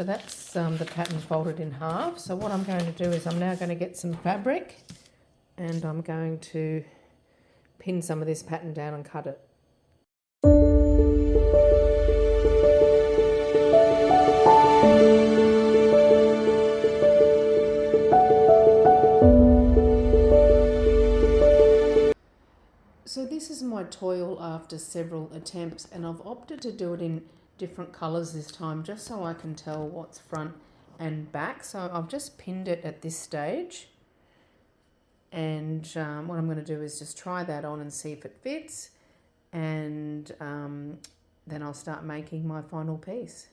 So that's the pattern folded in half. So what I'm going to do is I'm now going to get some fabric and I'm going to pin some of this pattern down and cut it. So this is my toil after several attempts, and I've opted to do it in different colours this time just so I can tell what's front and back. So I've just pinned it at this stage, and what I'm going to do is just try that on and see if it fits, and then I'll start making my final piece.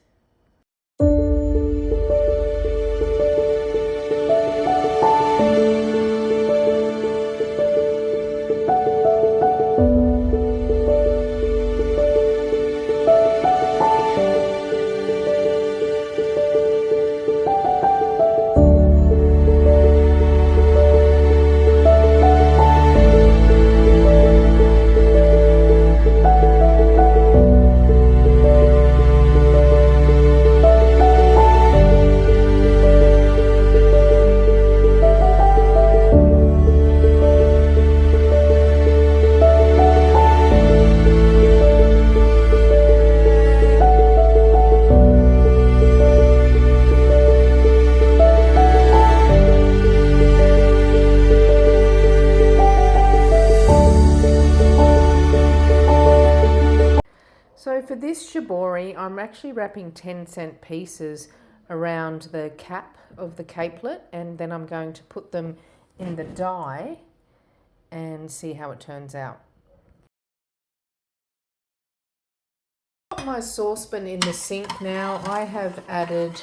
So for this shibori, I'm actually wrapping 10-cent pieces around the cap of the capelet, and then I'm going to put them in the die and see how it turns out. I've got my saucepan in the sink now. I have added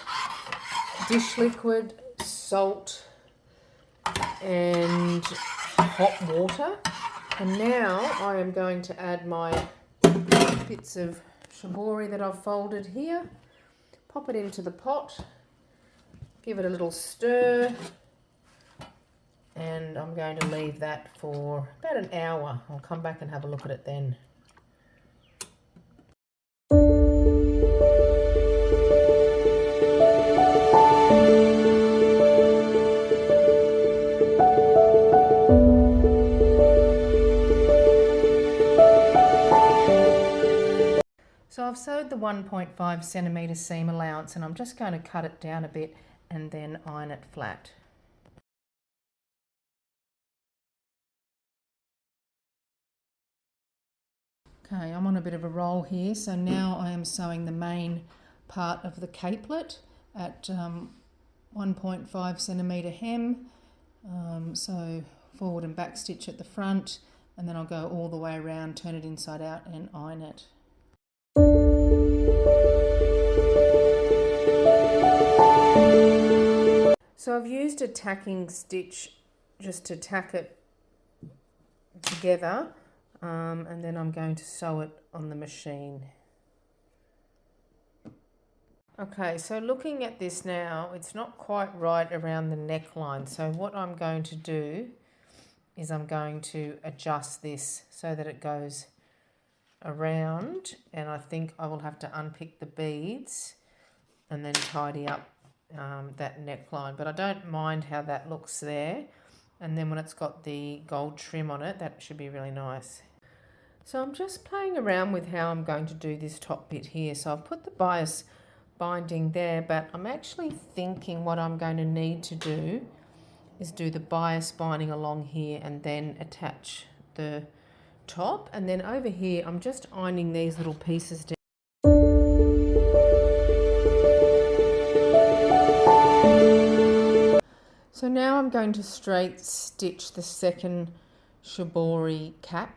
dish liquid, salt and hot water, and now I am going to add my bits of shibori that I've folded here, pop it into the pot, give it a little stir, and I'm going to leave that for about an hour. I'll come back and have a look at it then. So I've sewed the 1.5 centimetre seam allowance, and I'm just going to cut it down a bit and then iron it flat. Okay, I'm on a bit of a roll here, so now I am sewing the main part of the capelet at 1.5 centimetre hem, so forward and back stitch at the front, and then I'll go all the way around, turn it inside out and iron it. So I've used a tacking stitch just to tack it together, and then I'm going to sew it on the machine. Okay, so looking at this now, it's not quite right around the neckline. So what I'm going to do is I'm going to adjust this so that it goes around, and I think I will have to unpick the beads and then tidy up that neckline, but I don't mind how that looks there, and then when it's got the gold trim on it, that should be really nice. So I'm just playing around with how I'm going to do this top bit here. So I've put the bias binding there, but I'm actually thinking what I'm going to need to do is do the bias binding along here and then attach the top, and then over here I'm just ironing these little pieces down. So now I'm going to straight stitch the second shibori cap.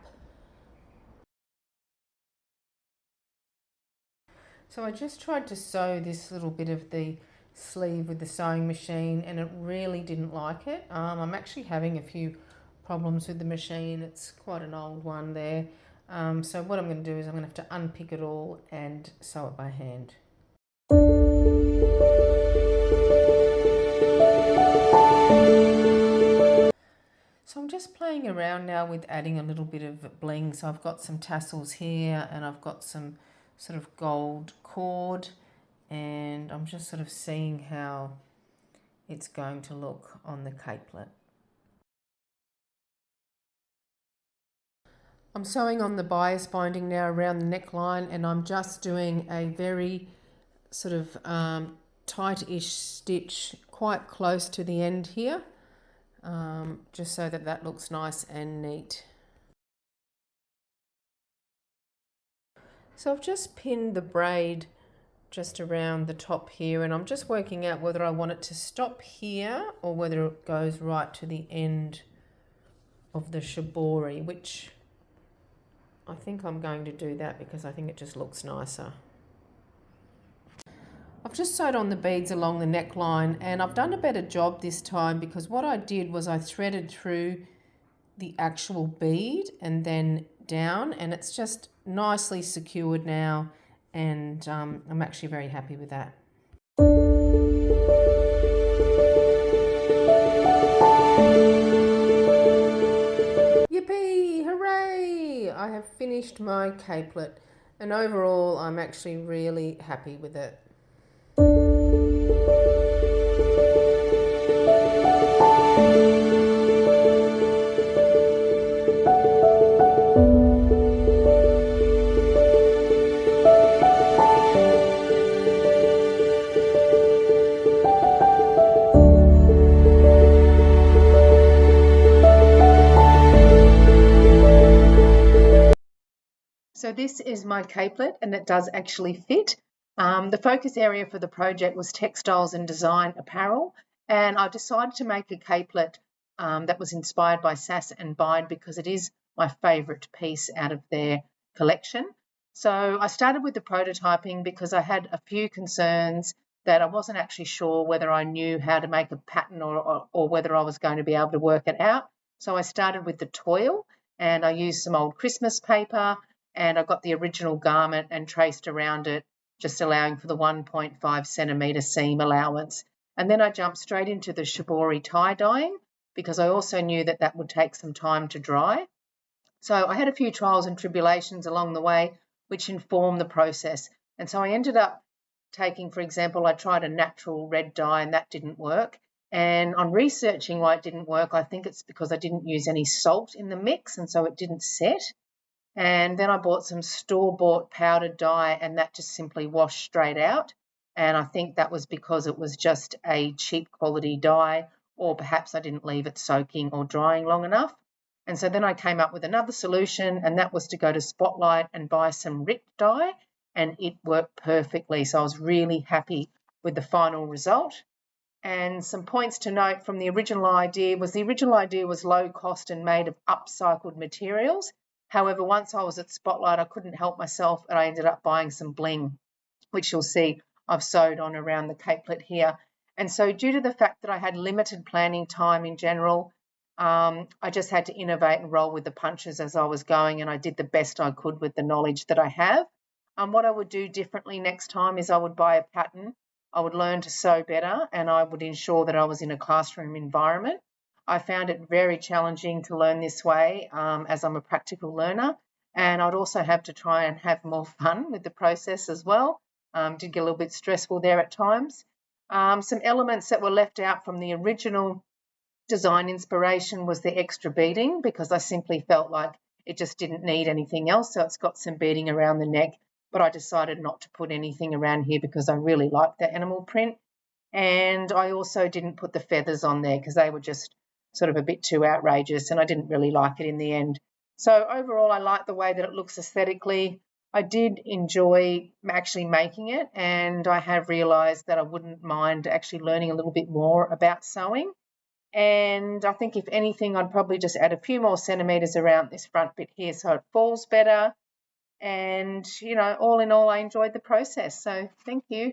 So I just tried to sew this little bit of the sleeve with the sewing machine, and it really didn't like it. I'm actually having a few problems with the machine. It's quite an old one there. So what I'm going to do is I'm going to have to unpick it all and sew it by hand. So I'm just playing around now with adding a little bit of bling. So I've got some tassels here, and I've got some sort of gold cord, and I'm just sort of seeing how it's going to look on the capelet. I'm sewing on the bias binding now around the neckline, and I'm just doing a very sort of tight-ish stitch quite close to the end here, just so that that looks nice and neat. So I've just pinned the braid just around the top here, and I'm just working out whether I want it to stop here or whether it goes right to the end of the shibori, which I think I'm going to do that because I think it just looks nicer. I've just sewed on the beads along the neckline, and I've done a better job this time because what I did was I threaded through the actual bead and then down, and it's just nicely secured now, and I'm actually very happy with that. Yippee! Hooray! I have finished my capelet, and overall I'm actually really happy with it. So this is my capelet, and it does actually fit. The focus area for the project was textiles and design apparel, and I decided to make a capelet that was inspired by Sass and Bide because it is my favourite piece out of their collection. So I started with the prototyping because I had a few concerns that I wasn't actually sure whether I knew how to make a pattern or whether I was going to be able to work it out. So I started with the toil, and I used some old Christmas paper, and I got the original garment and traced around it, just allowing for the 1.5 centimetre seam allowance. And then I jumped straight into the shibori tie dyeing because I also knew that that would take some time to dry. So I had a few trials and tribulations along the way which informed the process. And so I ended up taking, for example, I tried a natural red dye and that didn't work. And on researching why it didn't work, I think it's because I didn't use any salt in the mix, and so it didn't set. And then I bought some store-bought powdered dye, and that just simply washed straight out. And I think that was because it was just a cheap quality dye, or perhaps I didn't leave it soaking or drying long enough. And so then I came up with another solution, and that was to go to Spotlight and buy some RIP dye, and it worked perfectly. So I was really happy with the final result. And some points to note from the original idea was low cost and made of upcycled materials. However, once I was at Spotlight, I couldn't help myself, and I ended up buying some bling, which you'll see I've sewed on around the capelet here. And so due to the fact that I had limited planning time in general, I just had to innovate and roll with the punches as I was going, and I did the best I could with the knowledge that I have. What I would do differently next time is I would buy a pattern, I would learn to sew better, and I would ensure that I was in a classroom environment. I found it very challenging to learn this way as I'm a practical learner, and I'd also have to try and have more fun with the process as well. Did get a little bit stressful there at times. Some elements that were left out from the original design inspiration was the extra beading, because I simply felt like it just didn't need anything else. So it's got some beading around the neck, but I decided not to put anything around here because I really like the animal print. And I also didn't put the feathers on there because they were just sort of a bit too outrageous, and I didn't really like it in the end. So overall, I like the way that it looks aesthetically. I did enjoy actually making it, and I have realised that I wouldn't mind actually learning a little bit more about sewing. And I think if anything, I'd probably just add a few more centimetres around this front bit here so it falls better. And, all in all, I enjoyed the process. So thank you.